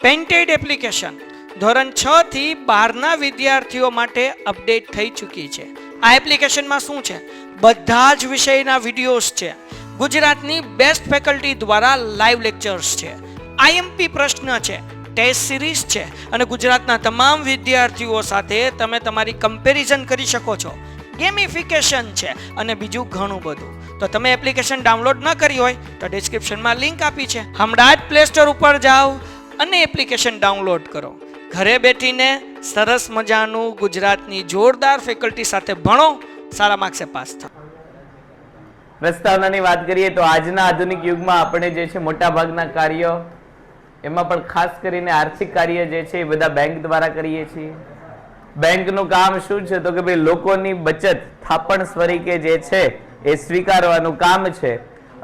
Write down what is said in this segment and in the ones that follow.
Painted application ધોરણ 6 થી 12ના વિદ્યાર્થીઓ માટે અપડેટ થઈ ચૂકી છે. આ એપ્લિકેશનમાં શું છે? બધા જ વિષયના વિડીયોઝ છે. ગુજરાતની બેસ્ટ ફેકલ્ટી દ્વારા લાઈવ લેક્ચર્સ છે. આઈએમપી પ્રશ્ન છે, ટેસ્ટ સિરીઝ છે અને ગુજરાતના તમામ વિદ્યાર્થીઓ સાથે તમે તમારી કમ્પેરિઝન કરી શકો છો. ગેમિફિકેશન છે અને બીજું ઘણું બધું. તો તમે એપ્લિકેશન ડાઉનલોડ ન કરી હોય તો ડિસ્ક્રિપ્શનમાં લિંક આપી છે. હમણાં જ પ્લે સ્ટોર ઉપર જાઓ અને એપ્લિકેશન ડાઉનલોડ કરો. ઘરે બેઠીને સરસ મજાનું ગુજરાતની જોરદાર ફેકલ્ટી સાથે ભણો, સારા માર્ક્સે પાસ થાઓ. પ્રસ્તાવનાની વાત કરીએ તો આજના આધુનિક યુગમાં આપણે જે છે મોટા ભાગના કાર્યો, એમાં પણ ખાસ કરીને આર્થિક કાર્ય જે છે એ બધા બેંક દ્વારા કરીએ છીએ. બેંકનું કામ શું છે? તો કે ભાઈ લોકોની બચત થાપણ સ્વરૂપે જે છે એ સ્વીકારવાનું કામ છે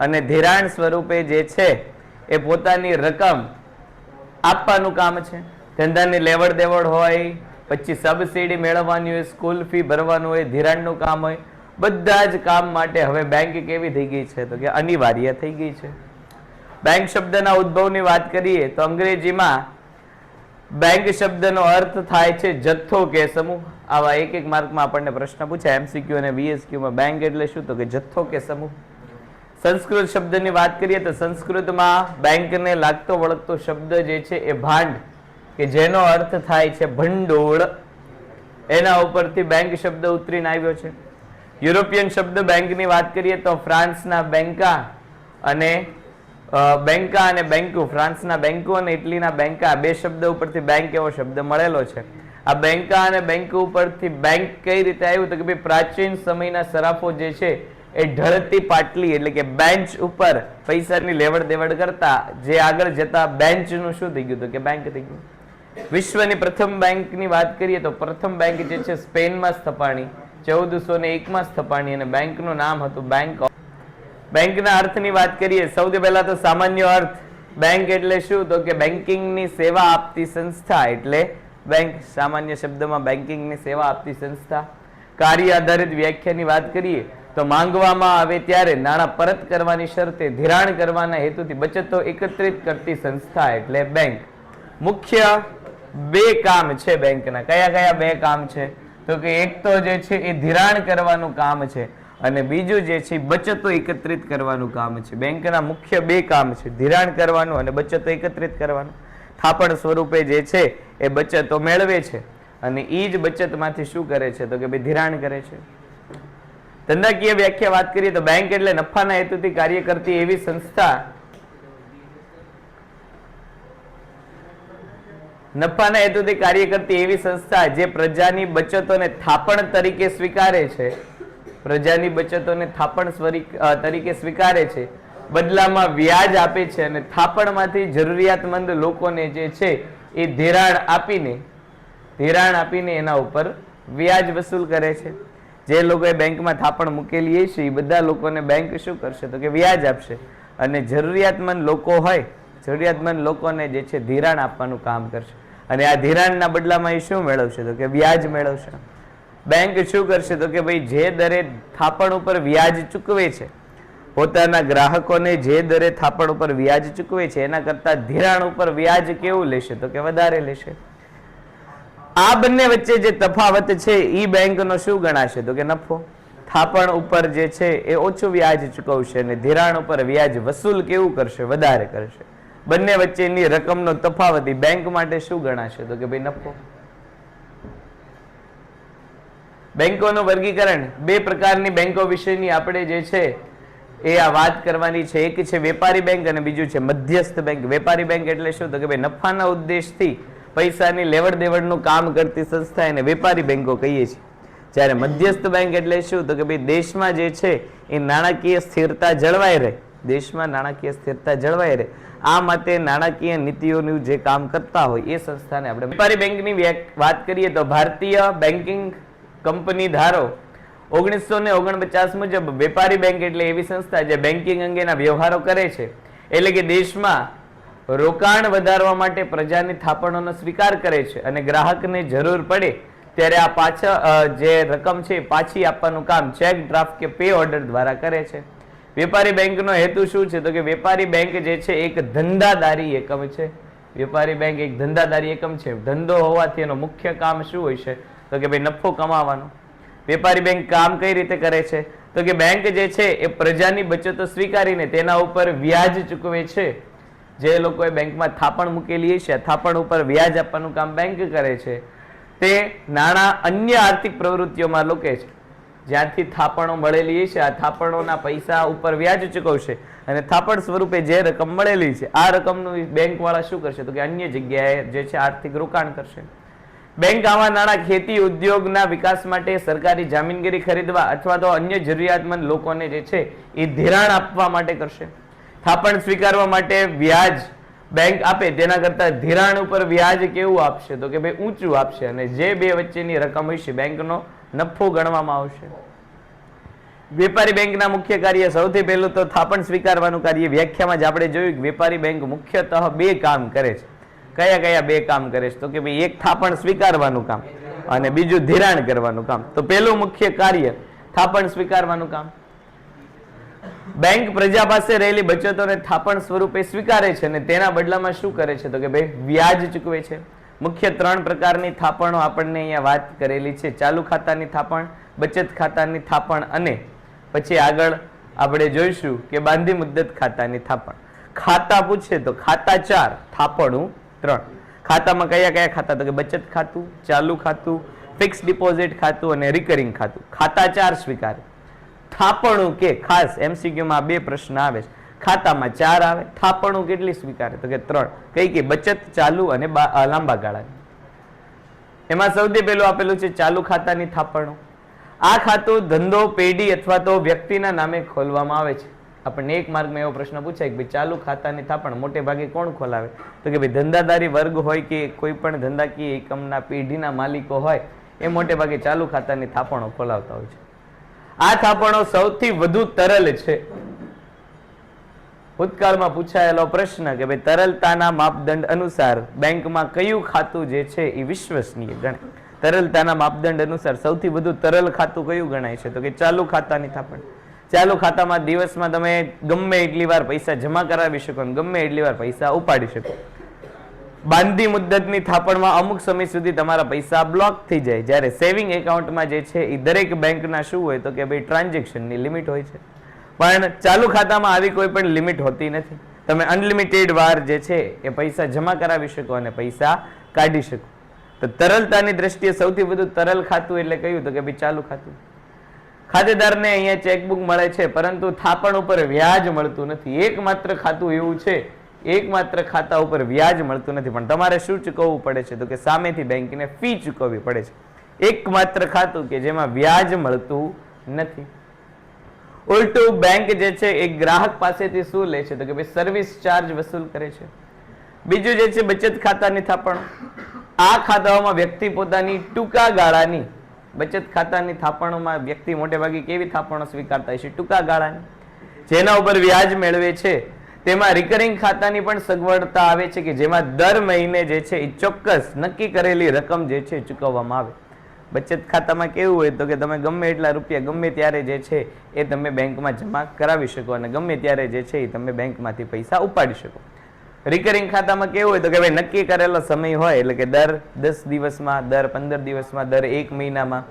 અને ધિરાણ સ્વરૂપે જે છે એ પોતાની રકમ આપવાનું કામ છે. ધંધાની લેવડ દેવડ હોય, પછી સબસિડી મેળવવાની હોય, સ્કૂલ ફી ભરવાનું હોય, ધિરાણનું કામ હોય, બધા જ કામ માટે હવે બેંક કેવી થઈ ગઈ છે? તો કે અનિવાર્ય થઈ ગઈ છે. બેંક શબ્દના ઉદ્ભવની વાત કરીએ તો અંગ્રેજીમાં બેંક શબ્દનો અર્થ થાય છે જથ્થો કે સમૂહ. આવા એક એક માર્કમાં આપણને પ્રશ્ન પૂછાય એમસીક્યુ અને વીએસક્યુમાં. બેંક એટલે શું? તો કે જથ્થો કે સમૂહ. સંસ્કૃત શબ્દની વાત કરીએ તો સંસ્કૃતમાં બેંકને લાગતો વળગતો શબ્દ જે છે એ ભાંડ, કે જેનો અર્થ થાય છે ભંડોળ. એના ઉપરથી બેંક શબ્દ ઉતરીને આવ્યો છે. યુરોપિયન શબ્દ બેંકની વાત કરીએ તો ફ્રાન્સના બેંકા અને બેંકુ, ફ્રાન્સના બેંકુ અને ઇટલીના બેંકા, બે શબ્દ ઉપરથી બેંક એવો શબ્દ મળેલો છે. આ બેંકા અને બેંકુ ઉપરથી બેંક કઈ રીતે આવ્યું? તો કે ભાઈ પ્રાચીન સમયના સરાફો જે છે એ ઢળતી પાટલી એટલે કે બેન્ચ ઉપર પૈસાની લેવડ દેવડ કરતા, જે આગળ જતા બેન્ચનું શું થઈ ગયું? તો કે બેંક થઈ ગયું. વિશ્વની પ્રથમ બેંકની વાત કરીએ તો પ્રથમ બેંક જે છે સ્પેનમાં સ્થપાણી, 1401માં સ્થપાણી અને બેંકનું નામ હતું બેંક ઓફ. બેંકના અર્થની વાત કરીએ સૌથી પહેલા તો સામાન્ય અર્થ. બેંક એટલે શું? તો કે બેન્કિંગની સેવા આપતી સંસ્થા એટલે બેંક. સામાન્ય શબ્દમાં બેન્કિંગની સેવા આપતી સંસ્થા. કાર્ય આધારિત વ્યાખ્યાની વાત કરીએ તો માંગવામાં આવે ત્યારે નાણાં પરત કરવાની શરતે ધિરાણ કરવાના હેતુથી બચતો એકત્રિત કરતી સંસ્થા એટલે બેંક. મુખ્ય બે કામ છે બેંકના. કયા કયા બે કામ છે? તો કે એક તો જે છે એ ધિરાણ કરવાનું કામ છે અને બીજું જે છે બચતો એકત્રિત કરવાનું કામ છે. બેંકના મુખ્ય બે કામ છે, ધિરાણ કરવાનું અને બચતો એકત્રિત કરવાનું. થાપણ સ્વરૂપે જે છે એ બચતો મેળવે છે અને એ જ બચતમાંથી શું કરે છે? તો કે ભાઈ ધિરાણ કરે છે. ધંધાકીય વ્યાખ્યા વાત કરીએ તો બેંક એટલે નફાના હેતુથી કાર્ય કરતી એવી સંસ્થા. નફાના હેતુથી કાર્ય કરતી એવી સંસ્થા જે પ્રજાની બચતોને થાપણ તરીકે સ્વીકારે છે. પ્રજાની બચતોને થાપણ તરીકે સ્વીકારે છે, બદલામાં વ્યાજ આપે છે અને થાપણમાંથી જરૂરિયાતમંદ લોકોને જે છે એ ધિરાણ આપીને એના ઉપર વ્યાજ વસૂલ કરે છે. જે લોકોએ બેંકમાં થાપણ મૂકેલી છે એ બધા લોકોને બેંક શું કરશે? તો કે વ્યાજ આપશે અને જરૂરિયાતમંદ લોકો હોય, જરૂરિયાતમંદ લોકોને જે છે ધિરાણ આપવાનું કામ કરશે અને આ ધિરાણના બદલામાં એ શું મેળવશે? તો કે વ્યાજ મેળવશે. બેંક શું કરશે? તો કે ભાઈ જે દરે થાપણ ઉપર વ્યાજ ચૂકવે છે, પોતાના ગ્રાહકોને જે દરે થાપણ ઉપર વ્યાજ ચૂકવે છે એના કરતા ધિરાણ ઉપર વ્યાજ કેવું લેશે? તો કે વધારે લેશે. આ બંને વચ્ચે જે તફાવત છે એ બેંકનો શું ગણાશે? તો કે નફો. થાપણ ઉપર જે છે એ ઓછું વ્યાજ ચૂકવશે અને ધિરાણ ઉપર વ્યાજ વસૂલ કેવું કરશે? વધારે કરશે. બંને વચ્ચેની રકમનો તફાવત બેંક માટે શું ગણાશે? તો કે ભાઈ નફો. બેંકોનું વર્ગીકરણ, બે પ્રકારની બેંકો વિશેની આપણે જે છે એ આ વાત કરવાની છે. એક છે વેપારી બેંક અને બીજું છે મધ્યસ્થ બેંક. વેપારી બેંક એટલે શું? તો કે ભાઈ નફાના ઉદ્દેશથી પૈસાની લેવડ દેવડનું કામ કરતી સંસ્થા એને વેપારી બેંકો કહીએ છીએ. જ્યારે મધ્યસ્થ બેંક એટલે શું? તો કે ભાઈ દેશમાં જે છે એ નાણાકીય સ્થિરતા જળવાઈ રહે, દેશમાં નાણાકીય સ્થિરતા જળવાઈ રહે આ માટે નાણાકીય નીતિઓનું જે કામ કરતા હોય એ સંસ્થાને આપણે વેપારી બેંકની વાત કરીએ તો ભારતીય બેન્કિંગ કંપની ધારો 1949 મુજબ વેપારી બેંક એટલે એવી સંસ્થા જે બેન્કિંગ અંગેના વ્યવહારો કરે છે. એટલે કે દેશમાં રોકાણ વધારવા માટે પ્રજાની થાપણોનો સ્વીકાર કરે છે અને ગ્રાહકને જરૂર પડે ત્યારે આ પાછા જે રકમ છે પાછી આપવાનું કામ ચેક, ડ્રાફ્ટ કે પે ઓર્ડર દ્વારા કરે છે. વેપારી બેંકનો હેતુ શું છે? તો કે વેપારી બેંક જે છે એક ધંધાદારી એકમ છે. વેપારી બેંક એક ધંધાદારી એકમ છે. ધંધો હોવાથી એનો મુખ્ય કામ શું હોય છે? તો કે ભાઈ નફો કમાવાનો. વેપારી બેંક કામ કઈ રીતે કરે છે? તો કે બેંક જે છે એ પ્રજાની બચતો સ્વીકારીને તેના ઉપર વ્યાજ ચૂકવે છે. જે લોકોએ બેંકમાં થાપણ મૂકેલી છે થાપણ ઉપર વ્યાજ આપવાનું કામ બેંક કરે છે. તે નાણાં અન્ય આર્થિક પ્રવૃત્તિઓમાં રોકે છે. જ્યાંથી થાપણો મળેલી છે આ થાપણોના પૈસા ઉપર વ્યાજ ચૂકવશે અને થાપણ સ્વરૂપે જે રકમ મળેલી છે આ રકમનું બેંક વાળા શું કરશે? તો કે અન્ય જગ્યાએ જે છે આર્થિક રોકાણ કરશે. બેંક આવા નાણાં ખેતી ઉદ્યોગના વિકાસ માટે, સરકારી જામીનગીરી ખરીદવા અથવા તો અન્ય જરૂરિયાતમંદ લોકોને જે છે એ ધિરાણ આપવા માટે કરશે. થાપણ સ્વીકારવા માટે વ્યાજ બેંક આપે તેના કરતા ધિરાણ ઉપર વ્યાજ કેવું આપશે? તો કે ભાઈ ઊંચું આપશે અને જે બે વચ્ચેની રકમ હશે બેંકનો નફો ગણવામાં આવશે. વેપારી બેંકના મુખ્ય કાર્ય, સૌથી પહેલું તો થાપણ સ્વીકારવાનું કાર્ય. વ્યાખ્યામાં જ આપણે જોયું કે વેપારી બેંક મુખ્યતઃ બે કામ કરે છે. કયા કયા બે કામ કરે છે? તો કે ભાઈ એક થાપણ સ્વીકારવાનું કામ અને બીજું ધિરાણ કરવાનું કામ. તો પહેલું મુખ્ય કાર્ય થાપણ સ્વીકારવાનું કામ. બેંક પ્રજા પાસે રહેલી બચતોને થાપણ સ્વરૂપે સ્વીકારે છે અને તેના બદલામાં શું કરે છે? તો કે ભાઈ વ્યાજ ચૂકવે છે. મુખ્ય 3 પ્રકારની થાપણો આપણને અહીંયા વાત કરેલી છે. ચાલુ ખાતાની થાપણ, બચત ખાતાની થાપણ અને પછી આગળ આપણે જોઈશું કે બાંધી મુદ્દત ખાતાની થાપણ. ખાતા પૂછે તો ખાતા 4, થાપણું 3. ખાતામાં કયા કયા ખાતા? તો કે બચત ખાતું, ચાલુ ખાતું, ફિક્સ ડિપોઝિટ ખાતું અને રિકરિંગ ખાતું. ખાતા 4 સ્વીકારે. થાપણું કે ખાસ એમસીક્યુમાં 2 પ્રશ્ન આવે છે. ખાતામાં 4 આવે, થાપણું કેટલી સ્વીકારે? તો કે 3. કઈ કે બચત, ચાલુ અને લાંબા ગાળાની. એમાં સૌથી પહેલું આપેલું છે ચાલુ ખાતાની થાપણો. આ ખાતું ધંધો, પેઢી અથવા તો વ્યક્તિના નામે ખોલવામાં આવે છે. આપણને એક માર્કમાં એવો પ્રશ્ન પૂછાય કે ભાઈ ચાલુ ખાતાની થાપણ મોટે ભાગે કોણ ખોલાવે? તો કે ભાઈ ધંધાદારી વર્ગ હોય કે કોઈ પણ ધંધાકીય એકમના પેઢીના માલિકો હોય એ મોટે ભાગે ચાલુ ખાતાની થાપણો ખોલાવતા હોય છે. આ થાપણો સૌથી વધુ તરલ છે. ભૂતકાળમાં પૂછાયેલો પ્રશ્ન કે ભાઈ તરલતાના માપદંડ અનુસાર બેંકમાં કયું ખાતું જે છે એ વિશ્વસનીય ગણાય? તરલતાના માપદંડ અનુસાર સૌથી વધુ તરલ ખાતું કયું ગણાય છે? તો કે ચાલુ ખાતાની થાપણ. ચાલુ ખાતામાં દિવસમાં તમે ગમે એટલી વાર પૈસા જમા કરાવી શકો અને ગમે એટલી વાર પૈસા ઉપાડી શકો. બાંધી મુદ્દતની થાપણમાં અમુક સમય સુધી તમારા પૈસા બ્લોક થઈ જાય. જ્યારે સેવિંગ એકાઉન્ટમાં જે છે એ દરેક બેંકના શું હોય? તો કે ભાઈ ટ્રાન્ઝેક્શનની લિમિટ હોય છે. પણ ચાલુ ખાતામાં આવી કોઈ પણ લિમિટ હોતી નથી. તમે અનલિમિટેડ વાર જે છે એ પૈસા જમા કરાવી શકો અને પૈસા કાઢી શકો. તો તરલતાની દ્રષ્ટિએ સૌથી વધુ તરલ ખાતું એટલે કયું? તો કે ભાઈ ચાલુ ખાતું. ખાતેદારને અહીંયા ચેકબુક મળે છે પરંતુ થાપણ ઉપર વ્યાજ મળતું નથી. એકમાત્ર ખાતું એવું છે, એકમાત્ર ખાતા ઉપર વ્યાજ મળતું નથી. પણ તમારે શું ચૂકવવું પડે છે? તો કે સામેથી બેંકને ફી ચૂકવવી પડે છે. એકમાત્ર ખાતું કે જેમાં વ્યાજ મળતું નથી. ઉલટું બેંક જે છે એ ગ્રાહક પાસેથી શું લે છે? તો કે ભાઈ સર્વિસ ચાર્જ વસૂલ કરે છે. બીજું જે છે બચત ખાતાની થાપણ. આ ખાતાઓમાં વ્યક્તિ પોતાની ટૂંકા ગાળાની, બચત ખાતાની થાપણોમાં વ્યક્તિ મોટે ભાગે કેવી થાપણો સ્વીકારતા છે? ટૂંકા ગાળાની, જેના ઉપર વ્યાજ મેળવે છે. તેમાં રિકરિંગ ખાતાની પણ સગવડતા આવે છે કે જેમાં દર મહિને જે છે એ ચોક્કસ નક્કી કરેલી રકમ જે છે ચૂકવવામાં આવે. બચત ખાતામાં કેવું હોય? તો કે તમે ગમે એટલા રૂપિયા ગમે ત્યારે જે છે એ તમે બેંકમાં જમા કરાવી શકો અને ગમે ત્યારે જે છે એ તમે બેંકમાંથી પૈસા ઉપાડી શકો. રિકરિંગ ખાતામાં કેવું હોય? તો કે ભાઈ નક્કી કરેલો સમય હોય એટલે કે દર 10 દિવસમાં, દર 15 દિવસમાં, દર 1 મહિનામાં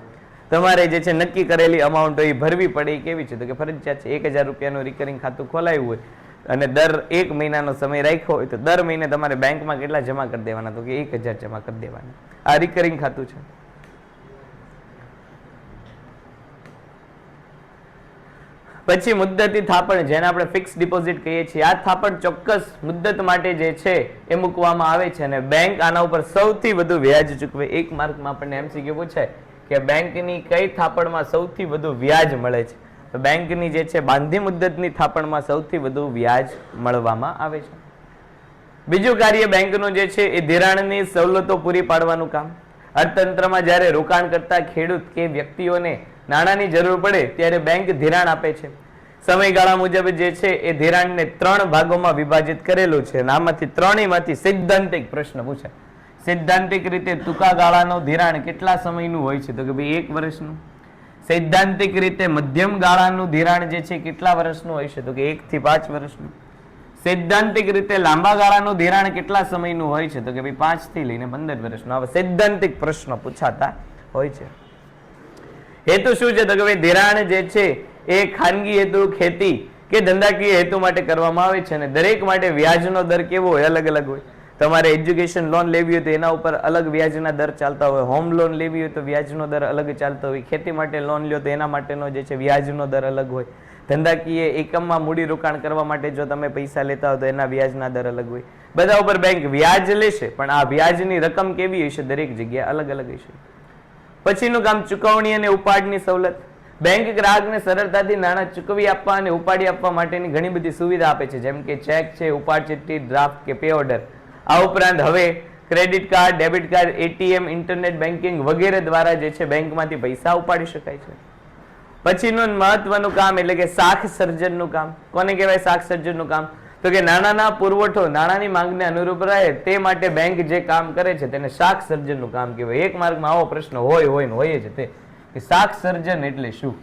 તમારે જે છે નક્કી કરેલી અમાઉન્ટ એ ભરવી પડે. એ કેવી છે? તો કે ફરજિયાત છે. 1000 રૂપિયાનું રિકરિંગ ખાતું ખોલાયું હોય અને દર 1 મહિનાનો સમય રાખ્યો હોય તો દર મહિને તમારે બેંકમાં કેટલા જમા કરી દેવાના? તો કે 1000 જમા કરી દેવાના. આ રિકરિંગ ખાતું છે. પછી મુદ્દતી થાપણ, જેને આપણે ફિક્સ ડિપોઝિટ કહીએ છીએ. આ થાપણ ચોક્કસ મુદ્દત માટે જે છે એ મૂકવામાં આવે છે અને બેંક આના ઉપર સૌથી વધુ વ્યાજ ચૂકવે. એક માર્કમાં આપણને એમસીક્યુ પૂછાય કે બેંકની કઈ થાપણમાં સૌથી વધુ વ્યાજ મળે છે? તો બેંકની જે છે બાંધી મુદ્દતની થાપણમાં સૌથી વધુ વ્યાજ મળવામાં આવે છે. બીજું કાર્ય બેંકનું જે છે એ ધિરાણની સવલતો પૂરી પાડવાનું કામ. અર્થતંત્રમાં જ્યારે રોકાણ કરતા ખેડૂત કે વ્યક્તિઓને નાણાંની જરૂર પડે ત્યારે બેંક ધિરાણ આપે છે. સમયગાળા મુજબ જે છે એ ધિરાણને 3 ભાગોમાં વિભાજિત કરેલું છે. આમાંથી 3માંથી સૈદ્ધાંતિક પ્રશ્ન પૂછાય. સૈદ્ધાંતિક રીતે ટૂંકા ગાળાનું ધિરાણ કેટલા સમયનું હોય છે? તો કે ભાઈ 1 વર્ષનું. સૈદ્ધાંતિક રીતે મધ્યમ ગાળાનું ધિરાણ જે છે કેટલા વર્ષનું હોય છે? તો કે 1 થી 5 વર્ષનું. સૈદ્ધાંતિક રીતે લાંબા ગાળાનું ધિરાણ કેટલા સમયનું હોય છે? તો કે ભાઈ 5 થી લઈને 15 વર્ષનું. આવા સૈદ્ધાંતિક પ્રશ્નો પૂછાતા હોય છે. હેતુ શું છે? તો કે ભાઈ ધિરાણ જે છે એ ખાનગી હેતુ, ખેતી કે ધંધાકીય હેતુ માટે કરવામાં આવે છે અને દરેક માટે વ્યાજનો દર કેવો હોય? અલગ અલગ હોય. તમારે એજ્યુકેશન લોન લેવી હોય તો એના ઉપર અલગ વ્યાજના દર ચાલતા હોય. હોમ લોન લેવી હોય તો વ્યાજનો દર અલગ ચાલતો હોય. ખેતી માટે લોન લ્યો તો એના માટેનો જે છે વ્યાજનો દર અલગ હોય. ધંધાકીય એકમમાં મૂડી રોકાણ કરવા માટે જો તમે પૈસા લેતા હો તો એના વ્યાજના દર અલગ હોય. બધા ઉપર બેંક વ્યાજ લેશે, પણ આ વ્યાજની રકમ કેવી હશે? દરેક જગ્યાએ અલગ અલગ હશે. પછીનું કામ ચૂકવણી અને ઉપાડની સવલત. બેંક ગ્રાહકને સરળતાથી નાણાં ચૂકવી આપવા અને ઉપાડી આપવા માટેની ઘણી બધી સુવિધા આપે છે, જેમ કે ચેક છે, ઉપાડ ચિઠ્ઠી, ડ્રાફ્ટ કે પે ઓર્ડર. આ ઉપરાંત હવે credit card, debit card, ATM, internet banking વગેરે દ્વારા જે છે બેંકમાંથી પૈસા ઉપાડી શકાય છે. પછીનું મહત્વનું કામ એટલે કે શાખ સર્જનનું કામ. કોને કહેવાય શાખ સર્જનનું કામ? તો કે નાણાંના પુરવઠો નાણાંની માંગને અનુરૂપ રહે તે માટે બેંક જે કામ કરે છે તેને શાખ સર્જનનું કામ કહેવાય. એક માર્કમાં આવો પ્રશ્ન હોય જ તે કે શાખ સર્જન એટલે શું?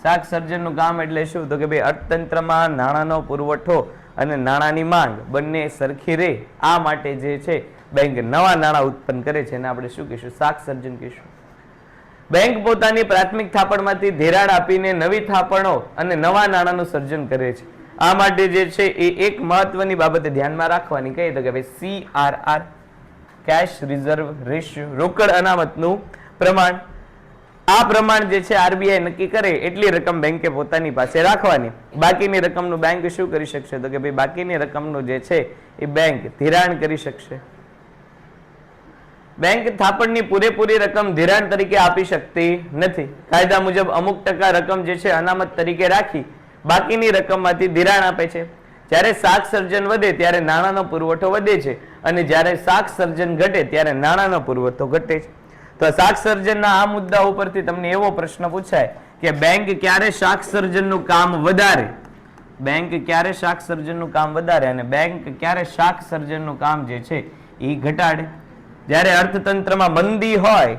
શાખ સર્જનનું કામ એટલે શું? તો કે ભાઈ અર્થતંત્રમાં નાણાંનો પુરવઠો અને નાણાંની માંગ બંને સરખી રહે આ માટે જે છે બેંક નવા નાણાં ઉત્પન્ન કરે છે એને આપણે શું કહીશું? શાખ સર્જન કહીશું. બેંક પોતાની પ્રાથમિક થાપણમાંથી ધિરાણ આપીને નવી થાપણો અને નવા નાણાંનું સર્જન કરે છે. આ માટે જે છે એ એક મહત્વની બાબતે ધ્યાનમાં રાખવાની કહીએ તો કે ભાઈ CRR, કેશ રિઝર્વ રેશિયો, રોકડ અનામતનું પ્રમાણ. આ પ્રમાણ જે છે RBI નક્કી કરે એટલી રકમ બેંકે પોતાની પાસે રાખવાની. બાકીની રકમનું બેંક શું કરી શકશે? તો કે ભાઈ બાકીની રકમનું જે છે એ બેંક ધિરાણ કરી શકશે. બેંક થાપણની પૂરેપૂરી રકમ ધિરાણ તરીકે આપી શકતી નથી. કાયદા મુજબ અમુક ટકા રકમ જે છે અનામત તરીકે રાખી બાકીની રકમમાંથી ધિરાણ આપે છે. જ્યારે શાખ સર્જન વધે ત્યારે નાણાંનો પુરવઠો વધે છે અને જ્યારે શાખ સર્જન ઘટે ત્યારે નાણાંનો પુરવઠો ઘટે છે. તો શાખ સર્જનના આ મુદ્દા ઉપરથી તમને એવો પ્રશ્ન પૂછાય કે બેંક ક્યારે શાખ સર્જનનું કામ વધારે, બેંક ક્યારે શાખ સર્જનનું કામ વધારે અને બેંક ક્યારે શાખ સર્જનનું કામ જે છે એ ઘટાડે. જ્યારે અર્થતંત્રમાં મંદી હોય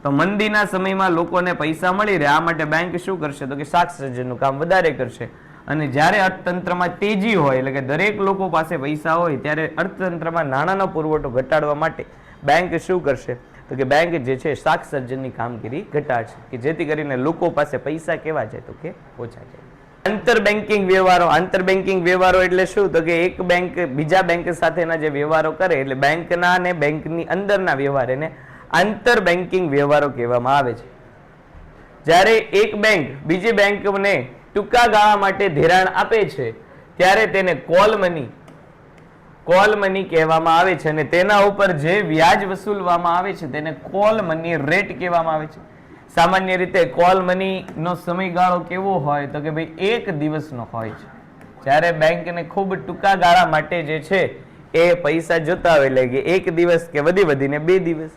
તો મંદીના સમયમાં લોકોને પૈસા મળી રહે આ માટે બેંક શું કરશે? તો કે શાખ સર્જનનું કામ વધારે કરશે. અને જ્યારે અર્થતંત્રમાં તેજી હોય એટલે કે દરેક લોકો પાસે પૈસા હોય ત્યારે અર્થતંત્રમાં નાણાંનો પુરવઠો ઘટાડવા માટે બેંક શું કરશે? તો કે બેંક જે છે શાખ સર્જનની કામગીરી ઘટાડશે કે જેથી કરીને લોકો પાસે પૈસા કેવા જાય? તો કે ઓછા જાય. આંતર બેન્કિંગ વ્યવહારો. આંતર બેન્કિંગ વ્યવહારો એટલે શું? તો કે એક બેંક બીજા બેંક સાથેના જે વ્યવહારો કરે એટલે બેંકના અને બેંકની અંદરના વ્યવહાર એને આંતર બેન્કિંગ વ્યવહારો કહેવામાં આવે છે. જ્યારે એક બેંક બીજી બેંકને ટૂંકા ગાળા માટે ધિરાણ આપે છે ત્યારે તેને કોલ મની કહેવામાં આવે છે અને તેના ઉપર જે વ્યાજ વસૂલવામાં આવે છે તેને કોલ મની રેટ કહેવામાં આવે છે. સામાન્ય રીતે કોલ મની નો સમયગાળો કેવો હોય? તો કે ભાઈ 1 દિવસનો હોય છે. જ્યારે બેંકને ખૂબ ટૂંકા ગાળા માટે જે છે એ પૈસા જોતા હોય એટલે કે 1 દિવસ કે વધીને 2 દિવસ,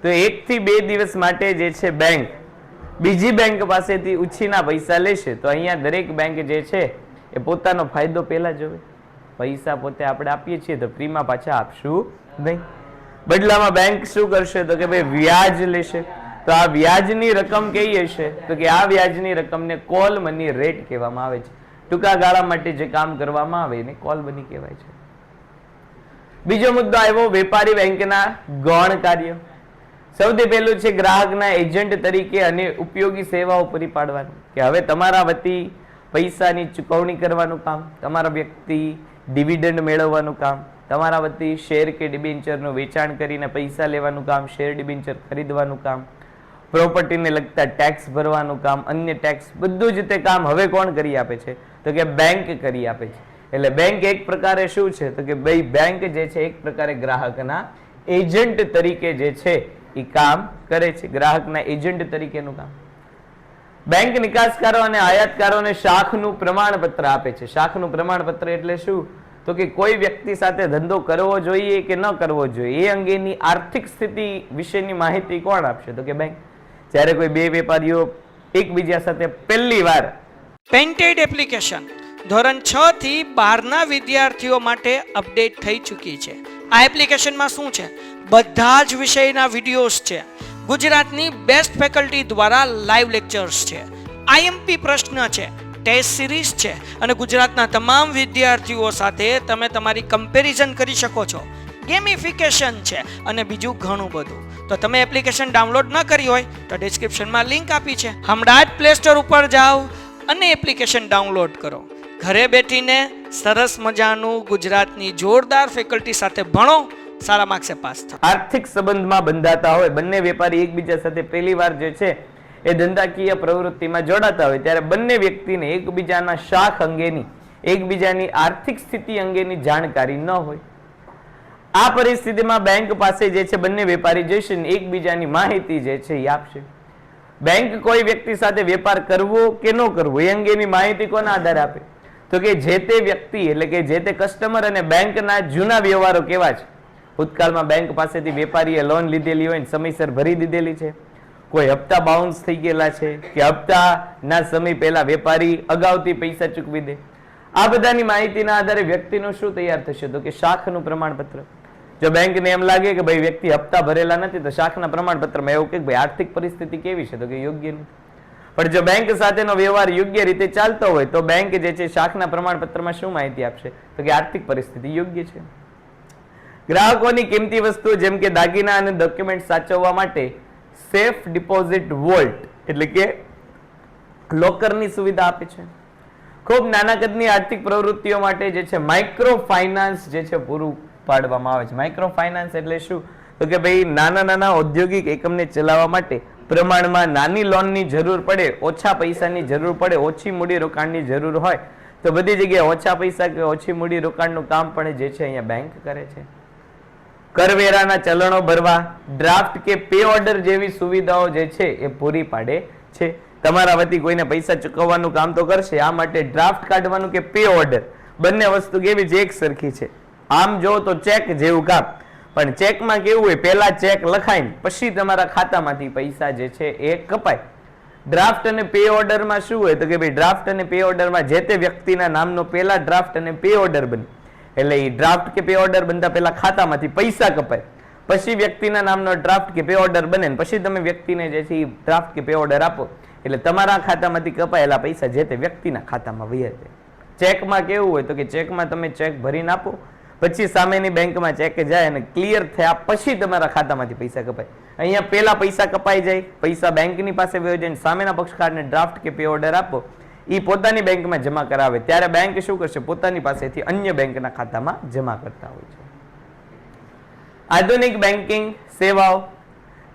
તો 1 થી 2 દિવસ માટે જે છે બેંક બીજી બેંક પાસેથી ઉછીના પૈસા લેશે. તો અહીંયા દરેક બેંક જે છે એ પોતાનો ફાયદો પહેલા જોવે. પૈસા પોતે આપણે આપીએ છીએ તો ફ્રીમાં પાછા આપશું નહીં. બદલામાં બેંક શું કરશે? તો કે ભાઈ વ્યાજ લેશે. તો આ વ્યાજની રકમ કઈ હશે? તો કે આ વ્યાજની રકમને કોલ મની રેટ કહેવામાં આવે છે. ટૂંકા ગાળા માટે જે કામ કરવામાં આવે એને કોલ મની કહેવાય છે. બીજો મુદ્દો આવ્યો વેપારી બેંકના ગૌણ કાર્ય. સૌથી પહેલું છે ગ્રાહકના એજન્ટ તરીકે અને ઉપયોગી સેવાઓ પૂરી પાડવાની. કે હવે તમારા વતી પૈસાની ચૂકવણી કરવાનું કામ, તમારા વ્યક્તિ ડિવિડન્ડ મેળવવાનું કામ, તમારા વતી શેર કે ડિબેન્ચરનું વેચાણ કરીને પૈસા લેવાનું કામ, શેર ડિબેન્ચર ખરીદવાનું કામ, પ્રોપર્ટીને લગતા ટેક્સ ભરવાનું કામ, અન્ય ટેક્સ બધું જ તે કામ હવે કોણ કરી આપે છે? તો કે બેંક કરી આપે છે. એટલે બેંક એક પ્રકારે શું છે? તો કે ભાઈ બેંક જે છે એક પ્રકારે ગ્રાહકના એજન્ટ તરીકે જે છે એ કામ કરે છે. ગ્રાહકના એજન્ટ તરીકેનું કામ. બેંક નિકાસકારો અને આયાતકારોને શાખનું પ્રમાણપત્ર આપે છે. શાખનું પ્રમાણપત્ર એટલે શું? તો કે કોઈ વ્યક્તિ સાથે ધંધો કરવો જોઈએ કે ન કરવો જોઈએ એ અંગેની આર્થિક સ્થિતિ વિશેની માહિતી કોણ આપશે? તો કે બેંક. જ્યારે કોઈ બે વેપારીઓ એકબીજા સાથે પહેલી વાર પેન્ટેડ એપ્લિકેશન ધોરણ 6 થી 12ના વિદ્યાર્થીઓ માટે અપડેટ થઈ ચૂકી છે. આ એપ્લિકેશનમાં શું છે? બધા જ વિષયના વિડીયોઝ છે. ગુજરાતની બેસ્ટ ફેકલ્ટી દ્વારા લાઈવ લેક્ચર્સ છે. IMP પ્રશ્ન છે, ટેસ્ટ સિરીઝ છે અને ગુજરાતના તમામ વિદ્યાર્થીઓ સાથે તમે તમારી કમ્પેરિઝન કરી શકો છો. ગેમિફિકેશન છે અને બીજું ઘણું બધું. તો તમે એપ્લિકેશન ડાઉનલોડ ન કરી હોય તો ડિસ્ક્રિપ્શનમાં લિંક આપી છે, હમણાં જ પ્લે સ્ટોર ઉપર જાઓ અને એપ્લિકેશન ડાઉનલોડ કરો. ઘરે બેઠીને સરસ મજાનું ગુજરાતની જોરદાર ફેકલ્ટી સાથે ભણો, સારા માર્ક્સે પાસ થાઓ. આર્થિક સંબંધમાં બંધાતા હોય બંને વેપારી એકબીજા સાથે પહેલીવાર જે છે એ ધંધાકીય પ્રવૃત્તિમાં જોડાતા હોય ત્યારે બંને વ્યક્તિને એકબીજાના શાખ અંગેની, એકબીજાની આર્થિક સ્થિતિ અંગેની જાણકારી ન હોય. આ પરિસ્થિતિમાં બેંક પાસે જે છે બંને વેપારી જશે ને એકબીજાની માહિતી જે છે એ આપશે. બેંક કોઈ વ્યક્તિ સાથે વેપાર કરવો કે ન કરવો એ અંગેની માહિતી કોના આધારે આપે? તો કે જે તે વ્યક્તિ એટલે કે જે તે કસ્ટમર અને બેંકના જૂના વ્યવહારો કેવા છે. ભૂતકાળમાં બેંક પાસેથી વેપારીએ લોન લીધેલી હોય ને સમયસર ભરી દીધેલી છે, કોઈ હપ્તા બાઉન્સ થઈ ગયેલા છે કે હપ્તાના સમય પહેલા વેપારી અગાઉથી પૈસા ચૂકવી દે. આ બધાની માહિતીના આધારે વ્યક્તિનું શું તૈયાર થશે? તો કે શાખનું પ્રમાણપત્ર. જો બેંકને એમ લાગે કે ભાઈ વ્યક્તિ હપ્તા ભરેલા નથી તો શાખના પ્રમાણપત્રમાં એવું કે ભાઈ આર્થિક પરિસ્થિતિ કેવી છે? તો કે યોગ્ય નથી. પણ જો બેંક સાથેનો વ્યવહાર યોગ્ય રીતે ચાલતો હોય તો બેંક જે છે શાખના પ્રમાણપત્રમાં શું માહિતી આપશે? તો કે આર્થિક પરિસ્થિતિ યોગ્ય છે. ગ્રાહકોની કિંમતી વસ્તુઓ જેમ કે દાગીના અને ડોક્યુમેન્ટ સાચવવા માટે સેફ ડિપોઝિટ વોલ્ટ એટલે કે લોકરની સુવિધા આપે છે. ખૂબ નાના કદની આર્થિક પ્રવૃત્તિઓ માટે જે છે માઇક્રો ફાઇનાન્સ જે છે પૂરું પાડવામાં આવે છે. માઇક્રો ફાઇનાન્સ એટલે શું? તો કે ભાઈ નાના નાના ઔદ્યોગિક એકમને ચલાવવા માટે પ્રમાણમાં નાની લોનની જરૂર પડે, ઓછા પૈસાની જરૂર પડે, ઓછી મૂડી રોકાણની જરૂર હોય તો બધી જગ્યાએ ઓછા પૈસા કે ઓછી મૂડી રોકાણનું કામ પણ જે છે અહીંયા બેંક કરે છે. કરવેરાના ચલણો ભરવા, ડ્રાફ્ટ કે પે ઓર્ડર જેવી સુવિધાઓ જે છે એ પૂરી પાડે છે. તમારા વતી કોઈને પૈસા ચૂકવવાનું કામ તો કરશે, આ માટે ડ્રાફ્ટ કાઢવાનું કે પે ઓર્ડર બંને વસ્તુ કેવી છે? એક સરખી છે. આમ જો તો ચેક જેવું કામ, પણ ચેકમાં કેવું હોય પહેલા ચેક લખાઈને પછી તમારા ખાતામાંથી પૈસા જે છે એ કપાય. ડ્રાફ્ટ અને પે ઓર્ડરમાં શું હોય? તો કે ભાઈ ડ્રાફ્ટ અને પે ઓર્ડરમાં જે તે વ્યક્તિના નામનો પહેલા ડ્રાફ્ટ અને પે ઓર્ડર બને એટલે એ ડ્રાફ્ટ કે પે ઓર્ડર બનતા પહેલા ખાતામાંથી પૈસા કપાય, પછી વ્યક્તિના નામનો ડ્રાફ્ટ કે પે ઓર્ડર બને પછી તમે વ્યક્તિને જે છે ડ્રાફ્ટ કે પે ઓર્ડર આપો એટલે તમારા ખાતામાંથી કપાયેલા પૈસા જે તે વ્યક્તિના ખાતામાં વહી જાય. ચેકમાં કેવું હોય? તો કે ચેકમાં તમે ચેક ભરીને આપો પછી સામેની બેંકમાં ચેક જાય અને ક્લિયર થયા પછી તમારા ખાતામાંથી પૈસા કપાય. અહીંયા પહેલા પૈસા કપાઈ જાય, પૈસા બેંકની પાસે વહી જાય, સામેના પક્ષકારને ડ્રાફ્ટ કે પે ઓર્ડર આપો, એ પોતાની બેંકમાં જમા કરાવે ત્યારે બેંક શું કરશે? પોતાની પાસેથી અન્ય બેંકના ખાતામાં જમા કરતા હોય છે. આધુનિક બેન્કિંગ સેવાઓ,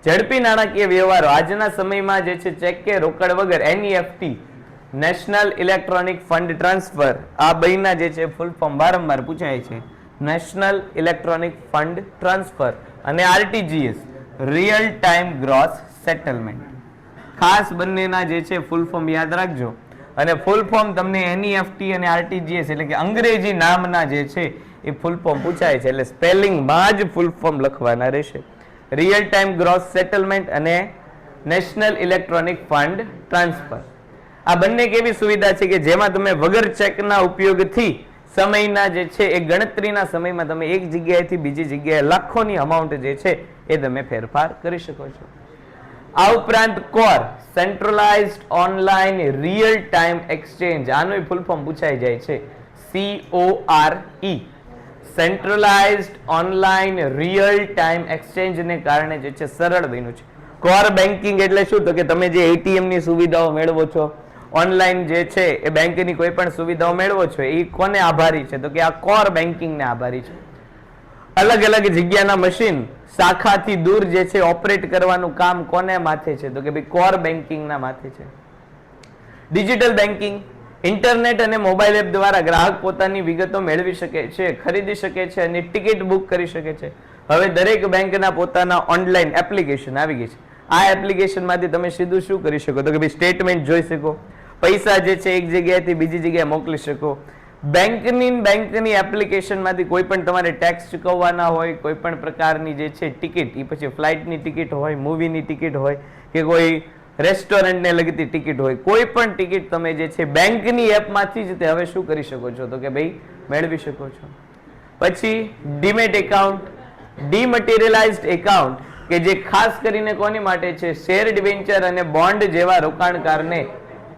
ઝડપી નાણાકીય વ્યવહારો આજના સમયમાં જે છે ચેક કે રોકડ વગર NEFT national electronic fund transfer, આ બેના જે છે ફૂલ ફોર્મ વારંવાર પૂછાય છે. નેશનલ ઇલેક્ટ્રોનિક ફંડ ટ્રાન્સફર અને RTGS real time gross settlement. ખાસ બંનેના જે છે ફૂલ ફોર્મ યાદ રાખજો અને ફૂલ ફોર્મ તમને NEFT અને RTGS એટલે કે અંગ્રેજી નામના જે છે એ ફૂલ ફોર્મ પૂછાય છે એટલે સ્પેલિંગમાં જ ફૂલ ફોર્મ લખવાના રહેશે. રિયલ ટાઈમ ગ્રોસ સેટલમેન્ટ અને નેશનલ ઇલેક્ટ્રોનિક ફંડ ટ્રાન્સફર. આ બંને કેવી સુવિધા છે કે જેમાં તમે વગર ચેકના ઉપયોગથી સમયના જે છે એ ગણતરીના સમયમાં તમે એક જગ્યાએથી બીજી જગ્યાએ લાખોની અમાઉન્ટ જે છે એ તમે ફેરફાર કરી શકો છો. આ ઉપરાંત core centralised online real time exchange, આનું ફૂલ ફોર્મ પૂછાઈ જાય છે CORE. Centralised online real time એક્સચેન્જને કારણે જે છે સરળ બન્યું છે. કોર બેન્કિંગ એટલે શું? તો કે તમે જે ATM ની સુવિધાઓ મેળવો છો, ઓનલાઈન જે છે એ બેંકની કોઈ પણ સુવિધાઓ મેળવો છો એ કોને આભારી છે? તો કે આ કોર બેન્કિંગને આભારી છે. અલગ અલગ જગ્યાના મશીન શાખાથી દૂર જે છે ઓપરેટ કરવાનું કામ કોને માથે છે? તો કે ભાઈ કોર બેન્કિંગના માથે છે. ડિજિટલ બેન્કિંગ, ઇન્ટરનેટ અને મોબાઈલ એપ દ્વારા ગ્રાહક પોતાની વિગતો મેળવી શકે છે, ખરીદી શકે છે અને ટિકિટ બુક કરી શકે છે. હવે દરેક બેંકના પોતાના ઓનલાઈન એપ્લિકેશન આવી ગઈ છે. આ એપ્લિકેશનમાંથી તમે સીધું શું કરી શકો? તો કે ભાઈ સ્ટેટમેન્ટ જોઈ શકો, પૈસા જે છે એક જગ્યાએથી બીજી જગ્યાએ મોકલી શકો. બેંકની એપ્લિકેશનમાંથી કોઈ પણ તમારે ટેક્સ ચૂકવવાના હોય, કોઈ પણ પ્રકારની જે છે ટિકિટ, એ પછી ફ્લાઇટની ટિકિટ હોય, મૂવીની ટિકિટ હોય કે કોઈ રેસ્ટોરન્ટને લગતી ટિકિટ હોય, કોઈ પણ ટિકિટ તમે જે છે બેંકની એપમાંથી જ તે હવે શું કરી શકો છો? તો કે ભાઈ મેળવી શકો છો. પછી ડીમેટ એકાઉન્ટ, ડીમટીરિયલાઇઝ્ડ એકાઉન્ટ કે જે ખાસ કરીને કોની માટે છે? શેર ડિવેન્ચર અને બોન્ડ જેવા રોકાણકારને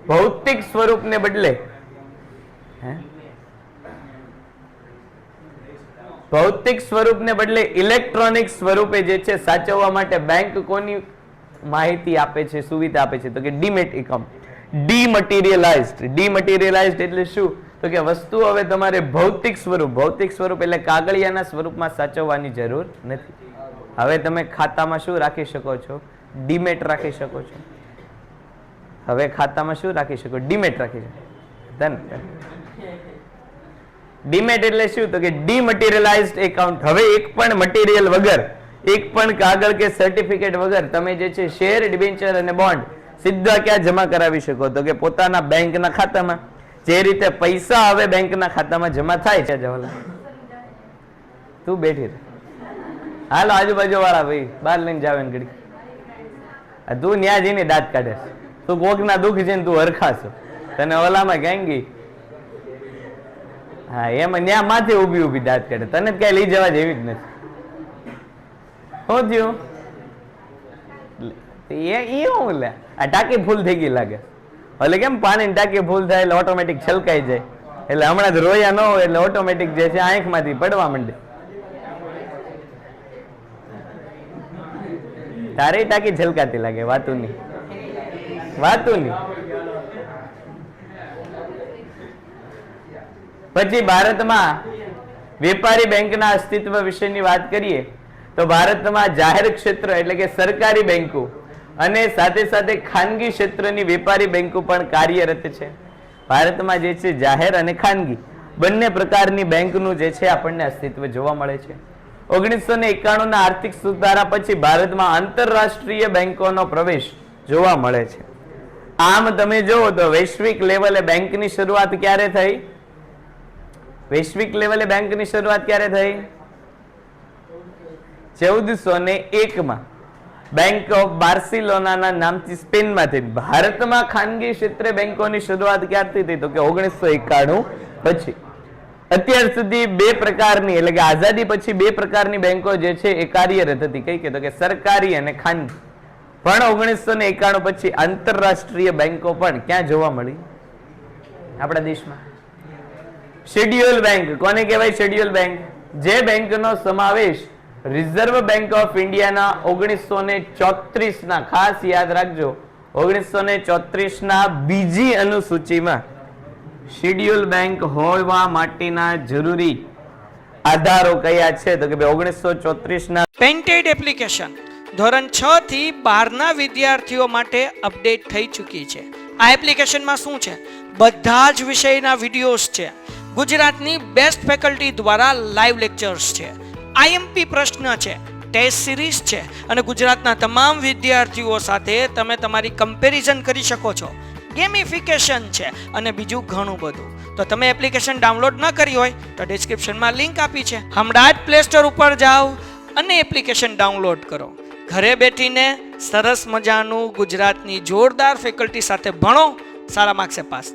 ભૌતિક સ્વરૂપને બદલે ભૌતિક સ્વરૂપને બદલે ઇલેક્ટ્રોનિક સ્વરૂપે જે છે સાચવવા માટે બેંક કોની માહિતી આપે છે, સુવિધા આપે છે? તો કે ડીમેટ એકાઉન્ટ. ડીમટીરિયલાઇઝડ. ડીમટીરિયલાઇઝડ એટલે શું? તો કે વસ્તુ હવે તમારે ભૌતિક સ્વરૂપ એટલે કાગળિયાના સ્વરૂપમાં સાચવવાની જરૂર નથી. હવે તમે ખાતામાં શું રાખી શકો છો? ડીમેટ રાખી શકો છો. હવે ખાતામાં શું રાખી શકો? ડીમેટ રાખી શકો. ડીમેટ એટલે શું? તો કે ડીમટીરિયલાઇઝડ એકાઉન્ટ. હવે એક પણ મટીરિયલ વગર, એક પણ કાગળ કે સર્ટિફિકેટ વગર તમે જે છે શેર, ડિબેન્ચર અને બોન્ડ સીધા ક્યાં જમા કરાવી શકો? તો કે પોતાના બેંકના ખાતામાં. જે રીતે પૈસા હવે બેંકના ખાતામાં જમા થાય છે. જવાલા તું બેઠી રહે, હાલો આજુબાજુ વાળા ભાઈ બહાર લઈને જાવે ને ઘડી. તું ન્યા જઈને દાંત કાઢે, તું કોકના દુઃખ છે ને તું હરખાશો, તને ઓલામાં ગાંગી. હા એમાં ન્યા માથે ઉભી ઉભી દાંત કાઢે, તને કઈ લઈ જવા જેવી જ નથી. શું થયું? શું લે આ ટાંકી ફૂલ થઈ ગઈ લાગે. એટલે કેમ પાણી ટાંકી ફૂલ થાય એટલે ઓટોમેટિક છલકાઈ જાય, એટલે હમણાં જ રોયા ન હોય એટલે ઓટોમેટિક જે છે આંખમાંથી પડવા માંડે. તારે ટાંકી છલકાતી લાગે. વાતું નહીં. પછી ભારતમાં વેપારી બેંકના અસ્તિત્વ વિશેની વાત કરીએ તો ભારતમાં જાહેર ક્ષેત્ર એટલે કે સરકારી બેંકો અને સાથે સાથે ખાનગી ક્ષેત્રની વેપારી બેંકો પણ કાર્યરત છે. ભારતમાં જે છે જાહેર અને ખાનગી બંને પ્રકારની બેંકનું જે છે આપણને અસ્તિત્વ જોવા મળે છે. 1991 ના આર્થિક સુધારા પછી ભારતમાં આંતરરાષ્ટ્રીય બેંકોનો પ્રવેશ જોવા મળે છે. આમ તમે જુઓ તો વૈશ્વિક લેવલે બેંકની શરૂઆત ક્યારે થઈ? વૈશ્વિક લેવલે બેંકની શરૂઆત ક્યારે થઈ? 1401 બેંક ઓફ બાર્સિલોનાના નામથી સ્પેનમાં થઈ. ભારતમાં ખાનગી ક્ષેત્રે બેંકોની શરૂઆત ક્યારથી થઈ? તો કે 1991 પછી. અત્યાર સુધી બે પ્રકારની એટલે કે આઝાદી પછી બે પ્રકારની બેંકો જે છે એ કાર્યરત હતી. કઈ કે? તો કે સરકારી અને ખાનગી. પણ 1991 પછી આંતરરાષ્ટ્રીય બેંકો પણ ક્યાં જોવા મળી? આપણા દેશમાં. શેડ્યુલ બેંક કોને કહેવાય? શેડ્યુલ બેંક જે બેંકનો સમાવેશ રિઝર્વ બેંક ઓફ ઇન્ડિયાના 1934 ના, ખાસ યાદ રાખજો, 1934 ના બીજી અનુસૂચિમાં શેડ્યુલ બેંક હોવા માટેના જરૂરી આધારો કયા છે? તો કે 1934 ના પેન્ટેડ એપ્લિકેશન ધોરણ 6 થી 12 ના વિદ્યાર્થીઓ માટે અપડેટ થઈ ચૂકી છે. આ એપ્લિકેશનમાં શું છે? બધા જ વિષયના વિડીયોઝ છે. ગુજરાતની બેસ્ટ ફેકલ્ટી દ્વારા લાઈવ લેક્ચર્સ છે. આઈએમપી પ્રશ્ન છે, ટેસ્ટ સિરીઝ છે અને ગુજરાતના તમામ વિદ્યાર્થીઓ સાથે તમે તમારી કમ્પેરિઝન કરી શકો છો. ગેમિફિકેશન છે અને બીજું ઘણું બધું. તો તમે એપ્લિકેશન ડાઉનલોડ ન કરી હોય તો ડિસ્ક્રિપ્શનમાં લિંક આપી છે, હમણાં જ પ્લે સ્ટોર ઉપર જાઓ અને એપ્લિકેશન ડાઉનલોડ કરો. ઘરે બેઠીને સરસ મજાનું ગુજરાતની જોરદાર ફેકલ્ટી સાથે ભણો, સારા માર્ક્સે પાસ થાઓ.